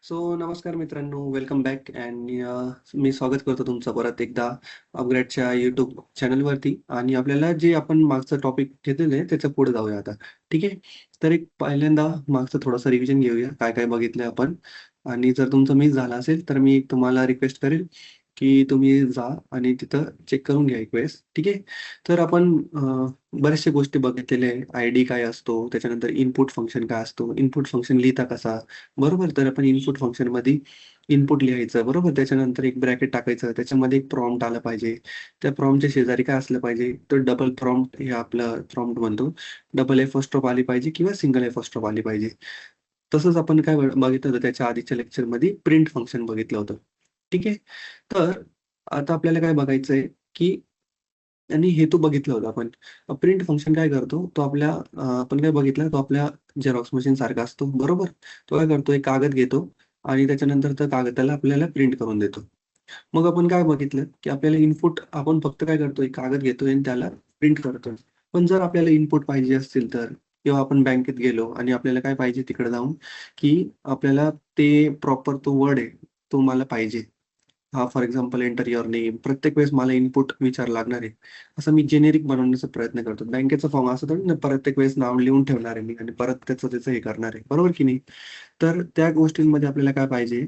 नमस्कार मित्रांनो, welcome back आणि मी स्वागत करतो तुमचं परत एकदा अपग्रेडच्या YouTube चॅनलवरती आणि आपल्याला जे आपण मागचं टॉपिक घेतलेलं आहे त्याच्या पुढे जाऊया आता. ठीक आहे. तर एक पहिल्यांदा मागचं थोडंसं रिव्हिजन घेऊया. काय-काय बघितलंय आपण आणि जर तुमचं मिस झालं असेल, तर मी तुम्हाला रिक्वेस्ट करेल, की तुम्ही जा आणि तिथं चेक करून घ्या एक वेळेस. ठीक आहे. तर आपण बऱ्याचशा गोष्टी बघितलेल्या आहे. आयडी काय असतो, त्याच्यानंतर इनपुट फंक्शन काय असतो, इनपुट फंक्शन लिहिता कसा, बरोबर. तर आपण इनपुट फंक्शनमध्ये इनपुट लिहायचं, बरोबर. त्याच्यानंतर एक ब्रॅकेट टाकायचं, त्याच्यामध्ये एक प्रॉम्प्ट आलं पाहिजे. त्या प्रॉम्प्टच्या शेजारी काय असलं पाहिजे, तर डबल प्रॉम्प्ट हे आपलं प्रॉम्प्ट म्हणतो. डबल एपोस्ट्रोफ आली पाहिजे किंवा सिंगल एपोस्ट्रोफ आली पाहिजे. तसंच आपण काय बघितलं होतं त्याच्या आधीच्या लेक्चरमध्ये प्रिंट फंक्शन बघितलं होतं. ठीक आहे. तर आता आपल्याला काय बघायचंय, की आणि हेतू बघितलं होतं आपण. प्रिंट फंक्शन काय करतो, तो आपल्या आपण काय बघितलं, तो आपल्या झेरॉक्स मशीन सारखा असतो, बरोबर. तो काय करतो, एक कागद घेतो आणि त्याच्यानंतर त्या कागदाला आपल्याला प्रिंट करून देतो. मग आपण काय बघितलं, की आपल्याला इनपुट आपण फक्त काय करतोय, कागद घेतोय आणि त्याला प्रिंट करतोय. पण जर आपल्याला इनपुट पाहिजे असतील तर किंवा आपण बँकेत गेलो आणि आपल्याला काय पाहिजे तिकडे जाऊन, की आपल्याला ते प्रॉपर तो वर्ड आहे, तो मला पाहिजे. For example enter your name. प्रत्येक वेळेस मला इनपुट विचारावं लागणार आहे. असं मी जेनेरिक बनवण्याचा प्रयत्न करतो. बँकेचा फॉर्म असं थोडी ना प्रत्येक वेळेस नाव लिहून ठेवणार आहे मी आणि परत त्याचं हे करणार आहे. बरोबर की नाही? तर त्या गोष्टींमध्ये आपल्याला काय पाहिजे,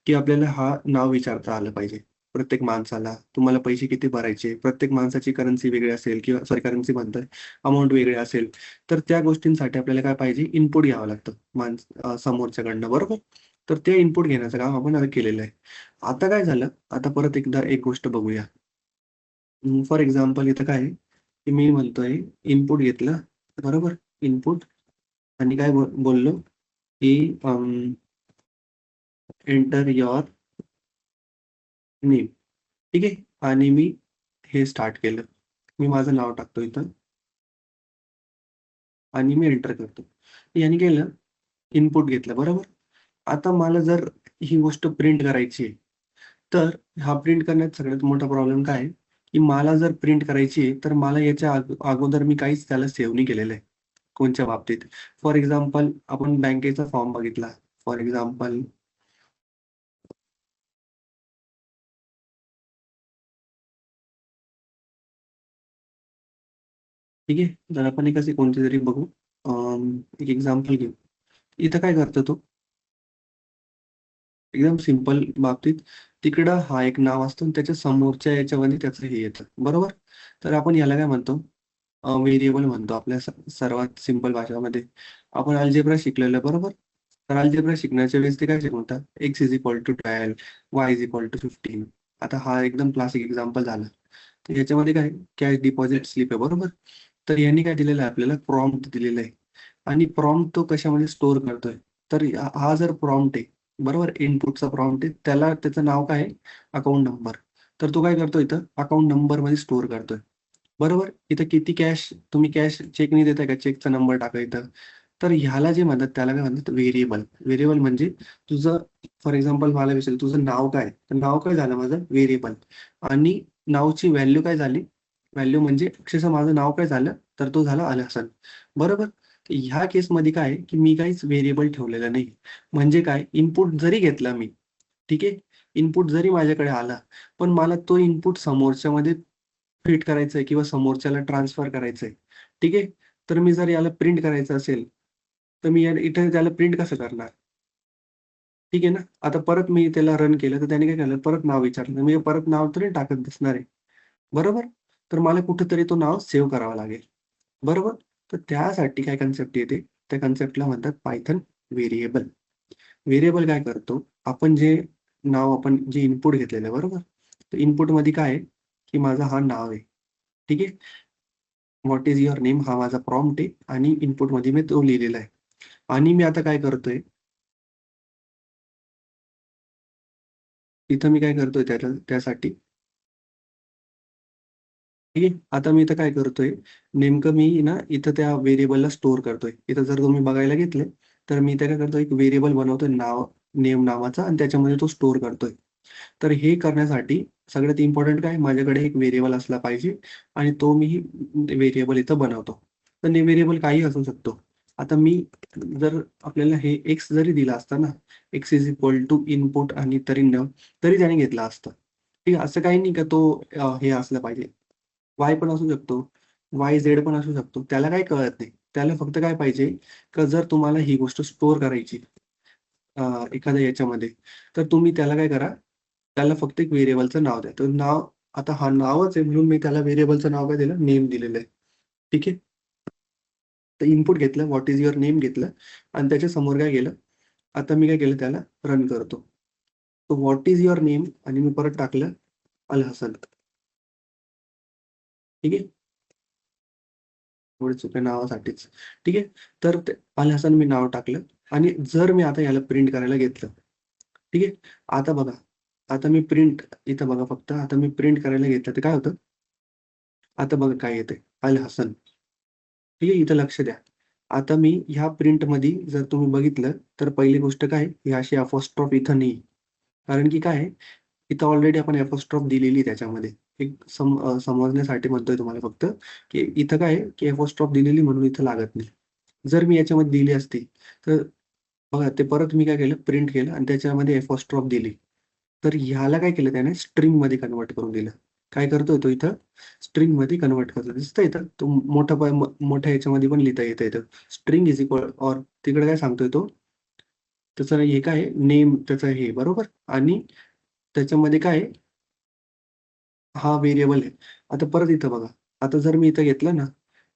की आपल्याला नाव विचारता आलं पाहिजे. प्रत्येक माणसाला तुम्हाला पैसे किती भरायचे, प्रत्येक माणसाची करन्सी वेगळी असेल किंवा सॉरी करन्सी म्हणतोय, अमाउंट वेगळी असेल. तर त्या गोष्टींसाठी आपल्याला काय पाहिजे, इनपुट घ्यावं लागतं समोरच्याकडनं, बरोबर? तर ते इनपुट घेण्याचं काम आपण आता केलेलं आहे. आता काय झालं, आता परत एकदा एक गोष्ट बघूया. फॉर एक्झाम्पल इथं काय आहे, की मी म्हणतोय इनपुट घेतलं, बरोबर? इनपुट आणि काय बोललो, की एंटर युअर नेम. ठीक आहे. आणि मी हे स्टार्ट केलं. मी माझं नाव टाकतो इथं आणि मी एंटर करतो. याने केलं, इनपुट घेतलं, बरोबर? आता मला जर ही गोष्ट प्रिंट करायची आहे, तर हा प्रिंट करण्यात सगळ्यात मोठा प्रॉब्लेम काय आहे, की मला जर प्रिंट करायची आहे, तर मला याच्या अगोदर मी काहीच त्याला सेव्ह नाही केलेलं आहे. कोणच्या बाबतीत? फॉर एक्झाम्पल आपण बँकेचा फॉर्म बघितला. फॉर एक्झाम्पल ठीक आहे. जर आपण एक अशी कोणती तरी बघू. एक एक्झाम्पल घेऊ. इथं काय करतो तो? एकदम सिंपल बाबतीत तिकडं हा एक नाव असतो आणि त्याच्या समोरच्या याच्यामध्ये त्याचं हे येतं, बरोबर? तर आपण याला काय म्हणतो? व्हेरिएबल म्हणतो आपल्या सर्वात सिंपल भाषामध्ये. आपण अल्जेब्रा शिकलेलं बरोबर? तर अल्जेब्रा शिकण्याच्या वेळेस ते काय शिकवतात? X is equal to 12, y is equal to 15. आता हा एकदम क्लासिक एक्झाम्पल झाला. तर याच्यामध्ये काय कॅश डिपॉझिट स्लिप आहे बरोबर? तर यांनी काय दिलेलं आहे आपल्याला प्रॉम्प्ट दिलेलं आहे आणि प्रॉम्प्ट तो कशामध्ये स्टोअर करतोय? तर हा जर प्रॉम्प्ट आहे, बरोबर? इनपुटचा प्रॉम्प्ट आहे. त्याला त्याचं नाव काय आहे? Account number. तर तो काय करतो इथं अकाउंट नंबरमध्ये स्टोअर करतोय. बरोबर. इथं किती कॅश तुम्ही कॅश चेक नाही देताय का? चेकचा नंबर टाका इथं. तर ह्याला जे म्हणतात त्याला काय म्हणतात व्हेरिएबल. व्हेरिएबल म्हणजे तुझं फॉर एक्झाम्पल मला विचारलं तुझं नाव काय? तर नाव काय झालं माझं? व्हेरिएबल. आणि नावची व्हॅल्यू काय झाली? व्हॅल्यू म्हणजे अक्षरशः माझं नाव काय झालं? तर तो झाला अल हसन. बरोबर. तर ह्या केसमध्ये काय आहे, की मी काहीच व्हेरिएबल ठेवलेलं नाही. म्हणजे काय इनपुट जरी घेतला मी, ठीक आहे. इनपुट जरी माझ्याकडे आला, पण मला तो इनपुट समोरच्यामध्ये फिट करायचंय किंवा समोरच्याला ट्रान्सफर करायचंय. ठीक आहे. तर मी जर याला प्रिंट करायचं असेल, तर मी इथे त्याला प्रिंट कसं करणार? ठीक आहे ना. आता परत मी त्याला रन केलं, तर त्याने काय केलं, परत नाव विचारलं. मी परत नाव तरी टाकत बसणार आहे. बरोबर? तर मला कुठेतरी तो नाव सेव्ह करावा लागेल. बरोबर? तर त्यासाठी काय कन्सेप्ट येते, त्या कन्सेप्टला म्हणतात पायथन व्हेरिएबल. व्हेरिएबल काय करतो, आपण जे नाव आपण जे इनपुट घेतलेलं आहे, बरोबर? तर इनपुटमध्ये काय आहे, की माझं हा नाव आहे. ठीक आहे. व्हॉट इज युअर नेम हा माझा प्रॉम्प्ट आहे आणि इनपुटमध्ये मी तो लिहिलेला आहे. आणि मी आता काय करतोय, इथं मी काय करतोय त्यासाठी ठीक आहे. आता मी इथं काय करतोय, नेमकं मी ना इथं त्या व्हेरिएबलला स्टोअर करतोय. इथं जर तुम्ही बघायला घेतले, तर मी इथे काय करतोय, एक व्हेरिएबल बनवतोय नेम नावाचा आणि त्याच्यामध्ये तो स्टोअर करतोय. तर हे करण्यासाठी सगळ्यात इम्पोर्टंट काय माझ्याकडे एक व्हेरिएबल असला पाहिजे आणि तो मी व्हेरिएबल इथं बनवतो. तर व्हेरिएबल काहीही असू शकतो. आता मी जर आपल्याला हे एक्स जरी दिला असता ना, x is equal to input आणि तरी त्याने घेतला असता. ठीक आहे. असं काही नाही का तो हे असलं पाहिजे. वाय पण असू शकतो, वाय झेड पण असू शकतो. त्याला काही कळत नाही. त्याला फक्त काय पाहिजे, का जर तुम्हाला ही गोष्ट स्टोअर करायची एखाद्या याच्यामध्ये, तर तुम्ही त्याला काय करा, त्याला फक्त एक व्हेरिएबलचं नाव द्या. तर नाव आता हा नावच आहे म्हणून मी त्याला व्हेरिएबलचं नाव काय दिलं, नेम दिलेलं आहे. ठीक आहे. तर इनपुट घेतलं, व्हॉट इज युअर नेम घेतलं आणि त्याच्या समोर काय केलं, आता मी काय केलं त्याला रन करतो. तो व्हॉट इज युअर नेम आणि मी परत टाकलं अल हसन. ठीक आहे. थोडी चुक्या नावासाठीच. ठीक आहे. तर ते अल हसन मी नाव टाकलं आणि जर मी आता याला प्रिंट करायला घेतलं. ठीक आहे. आता बघा, आता मी प्रिंट इथं बघा फक्त आता मी प्रिंट करायला घेतलं तर काय होतं? आता बघा काय येतंय, अल हसन. ठीक आहे. इथं लक्ष द्या. आता मी ह्या प्रिंटमध्ये जर तुम्ही बघितलं, तर पहिली गोष्ट काय आहे, ही अशी अपोस्ट्रोफ इथं नाही. कारण की काय आहे, इथं ऑलरेडी आपण अपोस्ट्रोफ दिलेली आहे त्याच्यामध्ये. एक समजण्यासाठी म्हणतोय तुम्हाला फक्त, की इथं काय आहे, की अपोस्ट्रोफ दिलेली म्हणून इथं लागत नाही. जर मी याच्यामध्ये दिली असती, तर बघा ते परत मी काय केलं, प्रिंट केलं आणि त्याच्यामध्ये अपोस्ट्रोफ दिली. तर ह्याला काय केलं त्याने स्ट्रिंगमध्ये कन्व्हर्ट करून दिलं. काय करतोय तो इथं स्ट्रिंगमध्ये कन्व्हर्ट करतो. दिसतंय इथं? तो मोठ्या ह्याच्यामध्ये पण लिहिता येतं इथं. स्ट्रिंग इज इक्वल ऑर तिकडे काय सांगतोय तो, त्याचं हे काय आहे नेम त्याचं हे बरोबर आणि त्याच्यामध्ये काय आहे, हा व्हेरिएबल आहे. आता परत इथं बघा. आता जर मी इथं घेतलं ना,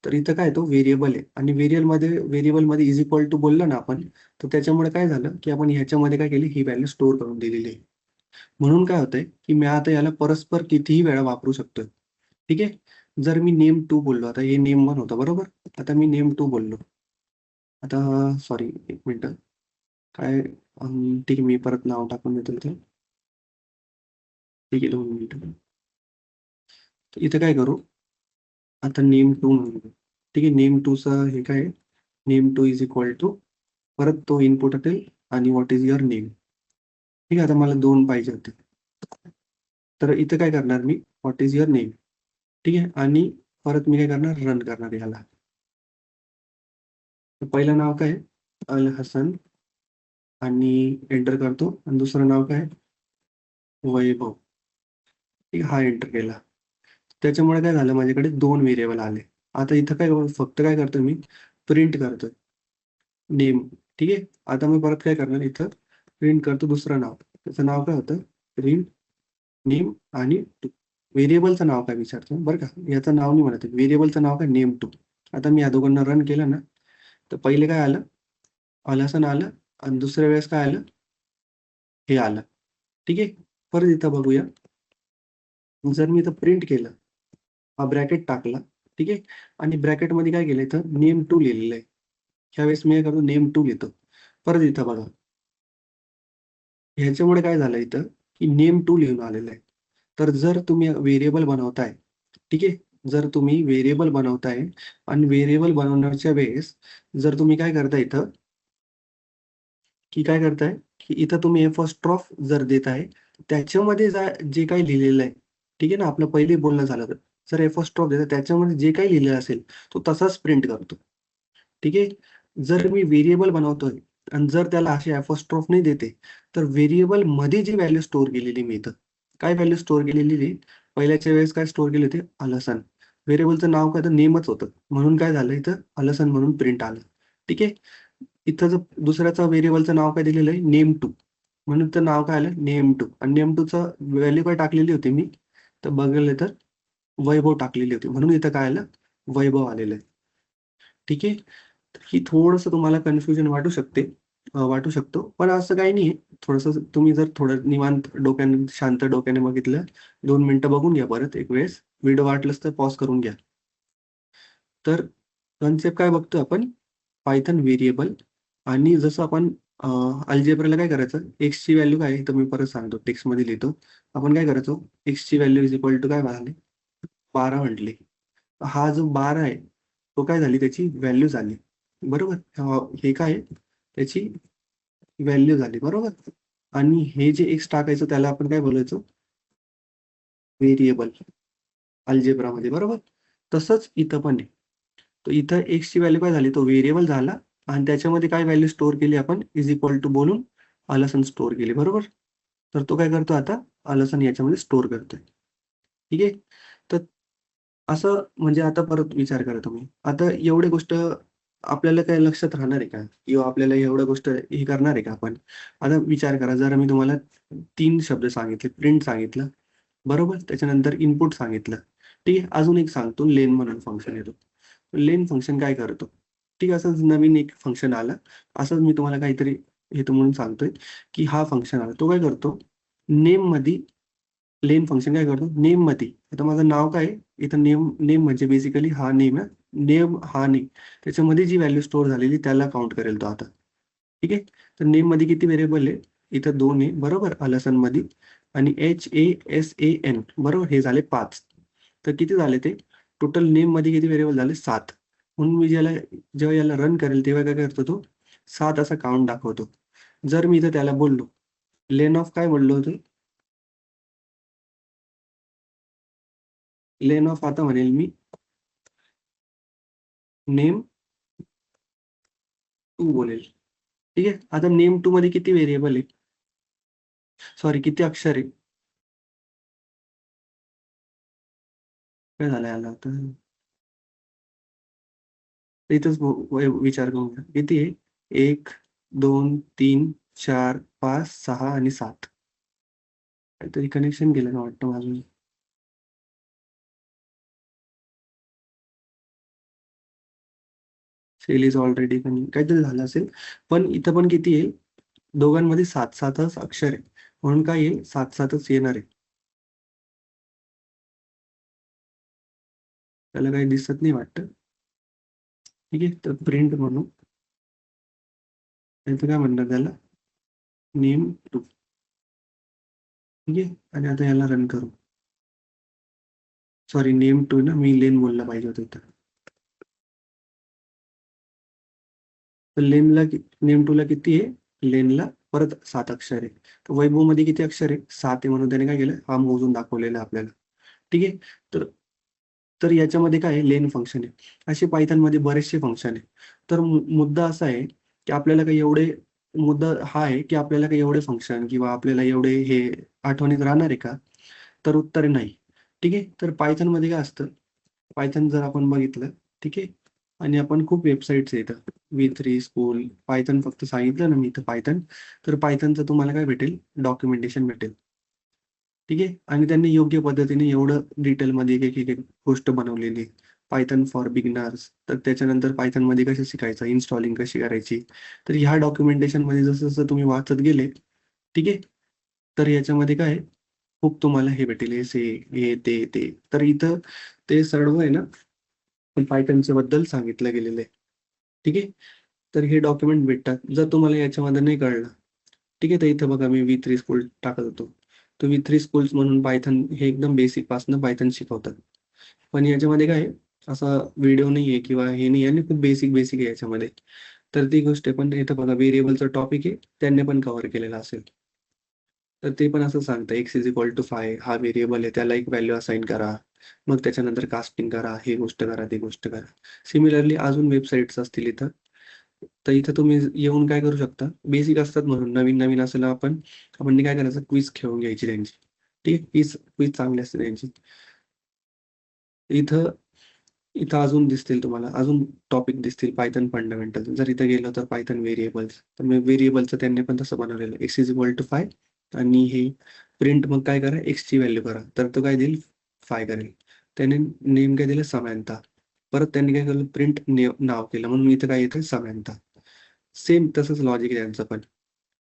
तर इथं काय आहे तो व्हेरिएबल आहे आणि व्हेरिएबलमध्ये इज इक्वल टू बोललं ना आपण, तर त्याच्यामुळे काय झालं, की आपण ह्याच्यामध्ये काय केली, ही व्हॅल्यू स्टोअर करून दिलेली आहे. म्हणून काय होतंय, की मी आता याला परस्पर कितीही वेळा वापरू शकतोय. ठीक आहे. जर मी नेम2 बोललो, आता हे नेम1 होतं बरोबर. आता मी नेम2 बोललो. आता सॉरी 1 मिनिटं. काय ठीक आहे मी परत नाव टाकून देतो इथे. ठीक आहे 2 मिनिटं. तर इथं काय करू, आता नेम2 म्हणू. ठीक आहे. नेम2चं हे काय आहे, नेम2 इज इक्वल टू परत तो इनपुट असेल आणि व्हॉट इज युअर नेम. ठीक आहे. आता मला 2 पाहिजे होते. तर इथं काय करणार मी, व्हॉट इज युअर नेम. ठीक आहे. आणि परत मी काय करणार, रन करणार याला. तर पहिलं नाव काय आहे, अल हसन आणि एंटर करतो आणि दुसरं नाव काय आहे, वैभव. ठीक आहे. हा एंटर केला. त्याच्यामुळे काय झालं माझ्याकडे 2 व्हेरिएबल आले. आता इथं काय फक्त काय करतोय मी, प्रिंट करतोय नेम. ठीक आहे. आता मी परत काय करणार इथं प्रिंट करतो दुसरं नाव. त्याचं नाव काय होतं, प्रिंट नेम आणि व्हेरिएबलचं नाव काय विचारतो बरं का. याचं नाव नाही म्हणत आहे. व्हेरिएबलचं नाव काय नेम2. आता मी या दोघांना रन केलं ना, तर पहिले काय आलं, अलासन आलं आणि दुसऱ्या वेळेस काय आलं, हे आलं. ठीक आहे. परत इथं बघूया. जर मी इथं प्रिंट केलं, हा ब्रॅकेट टाकला. ठीक आहे. आणि ब्रॅकेटमध्ये काय केलं इथं नेम2 लिहिलेलं आहे. ह्यावेळेस मी काय करतो नेम2 लिहितो. परत इथं बघा. ह्याच्यामुळे काय झालं इथं, की नेम2 लिहून आलेलं आहे. तर जर तुम्ही व्हेरिएबल बनवताय, ठीक आहे. जर तुम्ही व्हेरिएबल बनवताय आणि व्हेरिएबल बनवण्याच्या वेळेस जर तुम्ही काय करता इथं, की काय करताय, की इथं तुम्ही एपॉस्ट्रॉफ जर देताय, त्याच्यामध्ये जे काही लिहिलेलं आहे, ठीक आहे ना, आपलं पहिले बोलणं झालं तर. जर एपॉस्ट्रॉफ देताय त्याच्यामध्ये जे काही लिहिलेलं असेल, तो तसाच प्रिंट करतो. ठीक आहे. जर मी व्हेरिएबल बनवतोय आणि जर त्याला अशी एपॉस्ट्रॉफ नाही देते, तर व्हेरिएबलमध्ये जी व्हॅल्यू स्टोअर केलेली मी इथं, काय व्हॅल्यू स्टोअर केलेली आहे, पहिल्याच्या वेळेस काय स्टोअर केले होते, अलसन. व्हेरिएबलचं नाव काय तर नेमच होतं. म्हणून काय झालं इथं अलसन म्हणून प्रिंट आलं. ठीक आहे. इथं जर दुसऱ्याचं व्हेरिएबलचं नाव काय दिलेलं आहे, नेम2. म्हणून तर नाव काय आलं, नेम2 आणि नेम2चं व्हॅल्यू काय टाकलेली होती मी, तर बघितलं तर वैभव टाकलेली होती. म्हणून इथं काय आलं, वैभव आलेलं आहे. ठीक आहे. ही थोडंसं तुम्हाला कन्फ्युजन वाटू शकतो. पण असं काही नाहीये. थोडंसं तुम्ही जर थोडं निवांत डोक्याने, शांत डोक्याने बघितलं, 2 मिनिटं बघून घ्या परत एक वेळेस. व्हिडिओ वाटलंच तर पॉज करून घ्या. तर कन्सेप्ट काय बघतोय आपण, पायथन व्हेरिएबल आणि जसं आपण अल्जेब्राला काय करायचं, एक्सची व्हॅल्यू काय आहे, तर मी परत सांगतो टेक्स्टमध्ये लिहितो. आपण काय करायचो, एक्सची व्हॅल्यू इज इक्वल टू काय म्हणाले, 12 म्हटले. हा जो 12 आहे, तो काय झाली त्याची व्हॅल्यू झाली. बरोबर? हे काय आहे, त्याची व्हॅल्यू झाली. बरोबर? आणि हे जे एक्स टाकायचं त्याला आपण काय बोलायचो, व्हेरिएबल अल्जेब्रामध्ये. बरोबर? तसंच इथं पण आहे. तर इथं एक्सची व्हॅल्यू काय झाली, तो व्हेरिएबल झाला आणि त्याच्यामध्ये काय व्हॅल्यू स्टोअर केली आपण इज इक्वल टू बोलून अलसन स्टोअर केली, बरोबर. तर तो काय करतो आता अलसन याच्यामध्ये स्टोअर करतोय. ठीक आहे. तर असं म्हणजे आता परत विचार करा तुम्ही. आता एवढी गोष्ट आपल्याला काय लक्षात राहणार आहे का? किंवा आपल्याला एवढ्या गोष्ट हे करणार आहे का आपण? आता विचार करा, जर मी तुम्हाला 3 शब्द सांगितले, प्रिंट सांगितलं, बरोबर. त्याच्यानंतर इनपुट सांगितलं. ठीक आहे. अजून एक सांगतो, लेन म्हणून फंक्शन येतो. लेन फंक्शन काय करतो? ठीक आहे, असंच नवीन एक फंक्शन आलं. असंच मी तुम्हाला काहीतरी हेतू म्हणून सांगतोय, की हा फंक्शन आला. तो काय करतो? नेममध्ये लेन फंक्शन काय करतो? नेममध्ये आता माझं नाव काय आहे? इथं नेम नेम म्हणजे बेसिकली हा नेम आहे. नेम हा नेम. त्याच्यामध्ये जी व्हॅल्यू स्टोअर झालेली त्याला काउंट करेल तो आता. ठीक आहे. तर नेममध्ये किती व्हेरिएबल आहे? इथं 2 आहे, बरोबर. अलसनमध्ये आणि HASAN बरोबर, हे झाले 5. तर किती झाले ते? टोटल नेममध्ये किती व्हेरिएबल झाले? 7. म्हणून मी जेव्हा याला रन करेल तेव्हा काय करतो तो 7 असा काउंट दाखवतो. जर मी इथं त्याला बोललो, लेन ऑफ काय बोललो होतो? लेन ऑफ आता म्हणेल मी नेम 2 बोलेल. ठीक आहे. आता नेम 2 मध्ये किती व्हेरिएबल आहे? सॉरी, किती अक्षर आहे? काय झालं याला आता? इथंच विचार करून घ्या. किती आहे? 1, 2, 3, 4, 5, 6 आणि 7. काहीतरी कनेक्शन गेलं ना वाटतं माझं. सेल इज ऑलरेडी काहीतरी झालं असेल. पण इथं पण किती आहे? दोघांमध्ये 7-7च अक्षर आहे. म्हणून काय आहे? 7-7च येणार आहे. त्याला काही दिसत नाही वाटतं. ठीक आहे. तर प्रिंट म्हणू. इथं काय म्हणणार त्याला? नेम 2. ठीक आहे. आणि आता याला रन करू. सॉरी, नेम 2 ना, मी लेन बोलला पाहिजे होतं इथं. तर नेम 2 ला किती आहे? लेनला परत 7 अक्षर आहे. तर वैभवमध्ये किती अक्षर आहे? 7 आहे, म्हणून त्याने काय केलं? हा मोजून दाखवलेला आहे आपल्याला. ठीक आहे. तर तर याच्यामध्ये काय आहे? लेन फंक्शन आहे. असे पायथनमध्ये बरेचसे फंक्शन आहे. तर मुद्दा असा आहे, की आपल्याला काही एवढे मुद्दा हा आहे, की आपल्याला काही एवढे फंक्शन किंवा आपल्याला एवढे हे आठवणीत राहणार आहे का? तर उत्तर नाही. ठीक आहे. तर पायथनमध्ये काय असतं? पायथन जर आपण बघितलं, ठीक आहे. आणि आपण खूप वेबसाईट्स आहेत इथं. V3 स्कूल, पायथन फक्त सांगितलं ना मी इथं पायथन, तर पायथनचं तुम्हाला काय भेटेल? डॉक्युमेंटेशन भेटेल. ठीक आहे. आणि त्यांनी योग्य पद्धतीने एवढं डिटेलमध्ये एक गोष्ट बनवलेली आहे. Python for beginners. तर त्याच्यानंतर पायथनमध्ये कसं शिकायचं, इन्स्टॉलिंग कशी करायची. तर ह्या डॉक्युमेंटेशनमध्ये जसं-जसं तुम्ही वाचत गेले, ठीक आहे. तर याच्यामध्ये काय आहे, खूप तुम्हाला हे भेटेल, हे, ते. तर इथं ते सर्व आहे ना, पायथनच्या बद्दल सांगितलं गेलेलं आहे. ठीक आहे. तर हे डॉक्युमेंट भेटतात. जर तुम्हाला याच्यामध्ये नाही कळलं, ठीक आहे, तर इथं बघा मी V3 स्कूल टाकत होतो. तर V3 स्कूल्स म्हणून पायथन हे एकदम बेसिक पासून पायथन शिकवतात. पण याच्यामध्ये काय आहे, असा व्हिडिओ नाहीये किंवा हे नाही आणि खूप बेसिक आहे याच्यामध्ये. तर ती गोष्ट आहे. पण इथं बघा व्हेरिएबलचा टॉपिक आहे, त्यांनी पण कव्हर केलेला असेल. तर ते पण असं सांगतं x इज इक्वल टू 5 हा व्हेरिएबल आहे, त्याला एक व्हॅल्यू असाइन करा. मग त्याच्यानंतर कास्टिंग करा, ही गोष्ट करा, ती गोष्ट करा. सिमिलरली अजून वेबसाईट्स असतील इथं. तर इथं तुम्ही येऊन काय करू शकता, बेसिक असतात म्हणून नवीन-नवीन असेल आपण काय करायचं, क्विज खेळून घ्यायची त्यांची. ठीक आहे. क्विज क्विज चांगली असते त्यांची. इथं इथं अजून दिसतील तुम्हाला, अजून टॉपिक दिसतील पायथन फंडामेंटल. जर इथं गेलं तर पायथन व्हेरिएबल्स. तर मग व्हेरिएबलचं त्यांनी पण तसं बनवलेलं आहे. x इज इक्वल टू 5 आणि हे प्रिंट मग काय करा, x ची व्हॅल्यू करा. तर तो काय देईल? 5 करेल. त्याने नेम काय दिलं? समानता. परत त्यांनी काय केलं? प्रिंट नाव केलं. म्हणून इथं काय येतं? समानता. सेम तसंच लॉजिक आहे त्यांचं पण.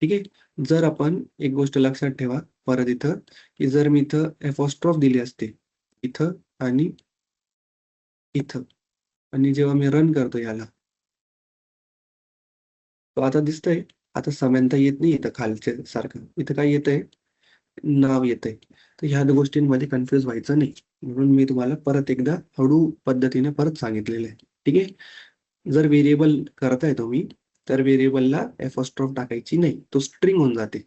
ठीक आहे. जर आपण एक गोष्ट लक्षात ठेवा परत इथं, की जर मी इथं एपॉस्ट्रॉफ दिली असते, इथं आणि इथं, आणि जेव्हा मी रन करतो याला, तो आता दिसतंय. आता समानता येत नाही इथं खालच्या सारखं. इथं काय येतंय? नाव येतंय. तर ह्या गोष्टींमध्ये कन्फ्यूज व्हायचं नाही. म्हणून मी तुम्हाला परत एकदा हळू पद्धतीने परत सांगितलेलं आहे. ठीक आहे. जर व्हेरिएबल करताय तुम्ही, तर व्हेरिएबलला एपॉस्ट्रॉफ टाकायची नाही. तो स्ट्रिंग होऊन जाते.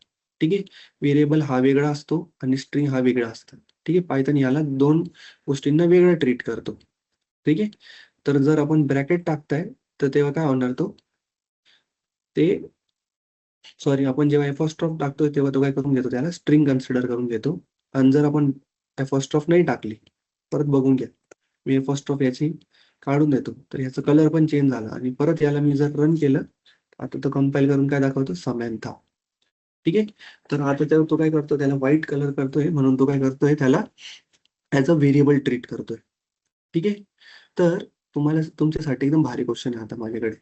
ठीक आहे. व्हेरिएबल हा वेगळा असतो आणि स्ट्रिंग हा वेगळा असतो. ठीक आहे. पायथन याला 2 गोष्टींना वेगळं ट्रीट करतो. ठीक आहे. तर जर आपण ब्रॅकेट टाकताय, तर तेव्हा काय होणार तो? ते सॉरी आपण जेव्हा एफ टाकतोय तेव्हा तो काय करून घेतो, त्याला स्ट्रिंग कन्सिडर करून घेतो. आणि जर आपण एफ नाही टाकली, परत बघून घ्या. मी एफ याची काढून देतो, तर ह्याचा कलर पण चेंज झाला आणि परत याला मी जर रन केलं, आता तो कंपाईल करून काय दाखवतो, समांथा. ठीक आहे. तर आता तो काय करतो, त्याला व्हाईट कलर करतोय, म्हणून तो काय करतोय, त्याला ॲज अ व्हेरिएबल ट्रीट करतोय. ठीक आहे. तर तुम्हाला तुमच्यासाठी एकदम भारी क्वेश्चन आहे आता माझ्याकडे.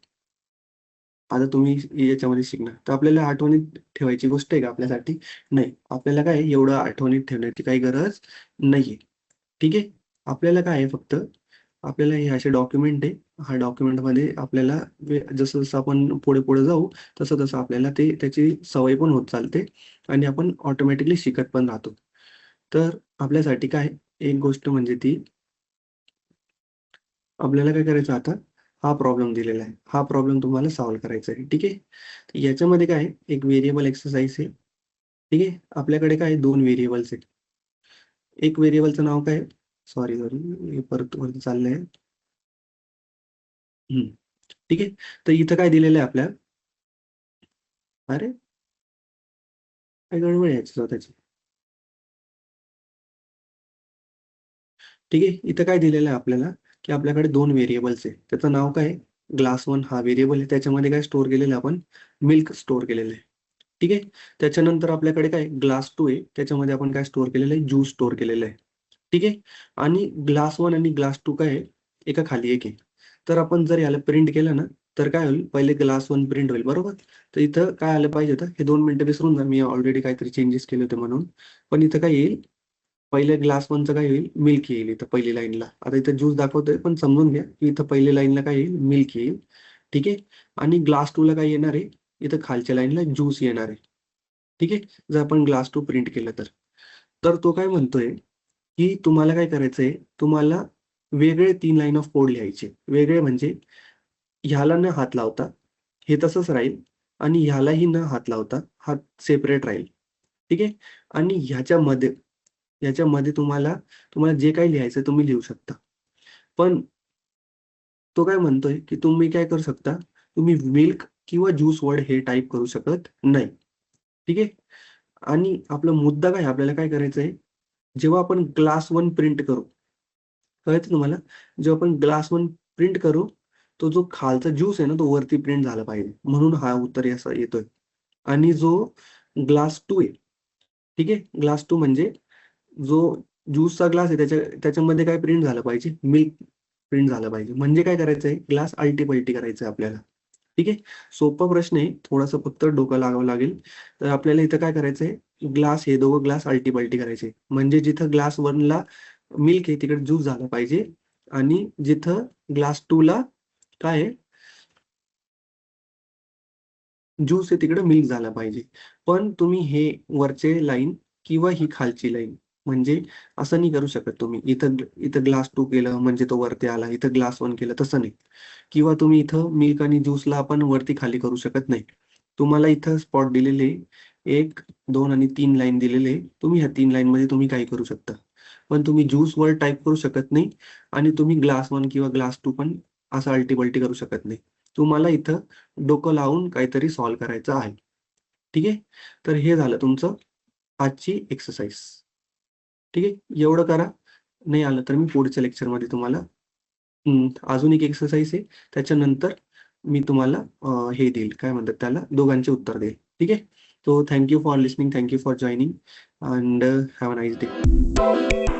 आता तुम्ही याच्यामध्ये शिकणार. तर आपल्याला आठवणीत ठेवायची गोष्ट आहे का आपल्यासाठी? नाही. आपल्याला काय आहे, एवढं आठवणीत ठेवण्याची काही गरज नाहीये. ठीक आहे. आपल्याला काय आहे, फक्त आपल्याला हे असे डॉक्युमेंट आहे. हा डॉक्युमेंटमध्ये आपल्याला जसं-जसं आपण पुढे-पुढे जाऊ, तसं-तसं आपल्याला त्याची सवय पण होत चालते आणि आपण ऑटोमॅटिकली शिकत पण राहतो. तर आपल्यासाठी काय एक गोष्ट म्हणजे ती आपल्याला काय करायचं आता, हा प्रॉब्लेम दिलेला आहे. हा प्रॉब्लेम तुम्हाला सॉल्व्ह करायचा आहे. ठीक आहे. तर याच्यामध्ये काय आहे, एक व्हेरिएबल एक्सरसाइज आहे. ठीक आहे. आपल्याकडे काय आहे, 2 व्हेरिएबल्स आहेत. एक व्हेरिएबलचं नाव काय आहे? सॉरी, हे परत वरती चाललंय. हं. ठीक आहे. तर इथं काय दिलेलं आहे आपल्याला? अरे, काय गडबड आहे याची स्वतःची. ठीक आहे. इथं काय दिलेलं आहे आपल्याला, की आपल्याकडे 2 व्हेरिएबल्स आहे. त्याचं नाव काय आहे? ग्लास 1 हा व्हेरिएबल आहे. त्याच्यामध्ये काय स्टोअर केलेलं आहे आपण? मिल्क स्टोअर केलेलं आहे. ठीक आहे. त्याच्यानंतर आपल्याकडे काय ग्लास 2 आहे. त्याच्यामध्ये आपण काय स्टोअर केलेलं आहे? ज्यूस स्टोअर केलेलं आहे. ठीक आहे. आणि ग्लास 1 आणि ग्लास 2 काय आहे? एका खाली एक आहे. तर आपण जर याला प्रिंट केलं ना, तर काय होईल? पहिले ग्लास 1 प्रिंट होईल, बरोबर? तर इथं काय आलं पाहिजे होतं? हे 2 मिनिटं विसरून जा. मी ऑलरेडी काहीतरी चेंजेस केले होते म्हणून. पण इथं काय येईल? पहिले ग्लास 1चं काय होईल? मिल्क येईल इथं पहिली लाईनला. आता इथं ज्यूस दाखवतोय, पण समजून घ्या, की इथं पहिल्या लाईनला काय येईल? मिल्क येईल. ठीक आहे. आणि ग्लास 2ला काय येणार आहे? इथं खालच्या लाईनला ज्यूस येणार आहे. ठीक आहे. जर आपण ग्लास 2 प्रिंट केलं तर. तर तो काय म्हणतोय, की तुम्हाला काय करायचंय, तुम्हाला वेगळे 3 लाईन ऑफ कोड लिहायचे. वेगळे म्हणजे ह्याला न हात लावता, हे तसंच राहील आणि ह्यालाही न हात लावता, हा सेपरेट राहील. ठीक आहे. आणि ह्याच्यामध्ये तुम्हाला जे काही लिहायचं तुम्ही लिहू शकता. पण तो काय म्हणतोय, की तुम्ही काय करू शकता, तुम्ही मिल्क किंवा ज्यूस वर्ड हे टाइप करू शकत नाही. ठीक आहे. आणि आपला मुद्दा काय आहे, आपल्याला काय करायचंय, जेव्हा आपण ग्लास 1 प्रिंट करू, कळतं तुम्हाला? जेव्हा आपण ग्लास 1 प्रिंट करू, तो जो खालचा ज्यूस आहे ना, तो वरती प्रिंट झाला पाहिजे. म्हणून हा उत्तर असा येतोय. आणि जो ग्लास 2 आहे, ठीक आहे? ग्लास 2 म्हणजे जो ज्यूसचा ग्लास आहे त्याच्यामध्ये काय प्रिंट झालं पाहिजे? मिल्क प्रिंट झालं पाहिजे. म्हणजे काय करायचंय? ग्लास आलटी-पलटी करायचं आहे आपल्याला. ठीक आहे. सोपा प्रश्न आहे. थोडंसं फक्त डोकं लावावं लागेल. तर आपल्याला इथं काय करायचंय? हे दोघं ग्लास आलटी-पलटी करायचे. म्हणजे जिथं ग्लास 1ला मिल्क आहे तिकडे ज्यूस झाला पाहिजे आणि जिथं ग्लास 2ला काय आहे? ज्यूस आहे तिकडे मिल्क झाला पाहिजे. पण तुम्ही हे वरचे लाईन किंवा ही खालची लाईन म्हणजे असं नाही करू शकत तुम्ही. इथं इथं ग्लास 2 केलं म्हणजे तो वरती आला. इथं ग्लास 1 केलं तसं नाही. किंवा तुम्ही इथं मिल्क आणि ज्यूसला आपण वरती खाली करू शकत नाही. तुम्हाला इथं स्पॉट दिलेले 1, 2 आणि 3 लाईन दिलेले आहे. तुम्ही ह्या 3 लाईनमध्ये तुम्ही काही करू शकता. पण तुम्ही ज्यूस वर्ड टाइप करू शकत नाही आणि तुम्ही ग्लास 1 किंवा ग्लास 2 पण असं अलटी-पलटी करू शकत नाही. तुम्हाला इथं डोकं लावून काहीतरी सॉल्व्ह करायचं आहे. ठीक आहे. तर हे झालं तुमचं आजची एक्सरसाइज. ठीक आहे. एवढं करा. नाही आलं तर मी पुढच्या लेक्चरमध्ये तुम्हाला अजून एक एक्सरसाइज आहे. त्याच्यानंतर मी तुम्हाला हे देईल, काय म्हणतात त्याला, दोघांचे उत्तर देईल. ठीक आहे. So thank you for listening. Thank you for joining and have a nice day.